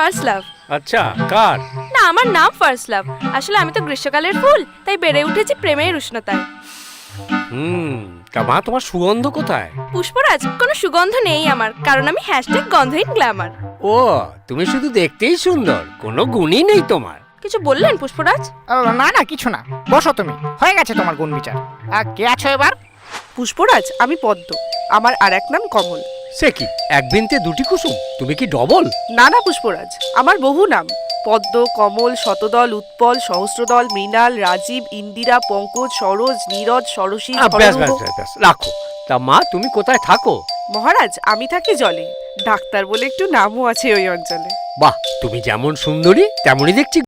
First love. আচ্ছা, কার? না, আমার নাম ফার্স্ট লাভ। আসলে আমি তো গ্রীষ্মকালের ফুল, তাই বেড়ে উঠেছি প্রেমের উষ্ণতায়। তা মা, তোমার সুগন্ধ কোথায়? পুষ্পরাজ, কোনো সুগন্ধ নেই আমার, কারণ আমি #গন্ধহীন গ্ল্যামার। ও, তুমি শুধু দেখতেই সুন্দর, কোনো গুণই নেই তোমার। কিছু বললেন পুষ্পরাজ? না না, কিছু না, বসো তুমি, হয়ে গেছে তোমার গুণ বিচার। কে আছো এবার? পুষ্পরাজ, আমি পদ্ম, আমার আর এক নাম কমল। সে কি, এক বিনতে দুটি কুসুম? তুমি কি ডবল? না না পুষ্পরাজ, আমার বহু নাম। পদ্ম, কমল, শতদল, উৎপল, সহস্রদল, মৃণাল, রাজীব, ইন্দিরা, পঙ্কজ, সরোজ, নীরজ, সরসী, ব্যাস ব্যাস ব্যাস ব্যাস, রাখো। তা মা, তুমি কোথায় থাকো? মহারাজ, আমি থাকি জলে। ডাক্তার বলে একটু নামও আছে ওই অঞ্চলে। বাহ, তুমি যেমন সুন্দরী তেমনই দেখছি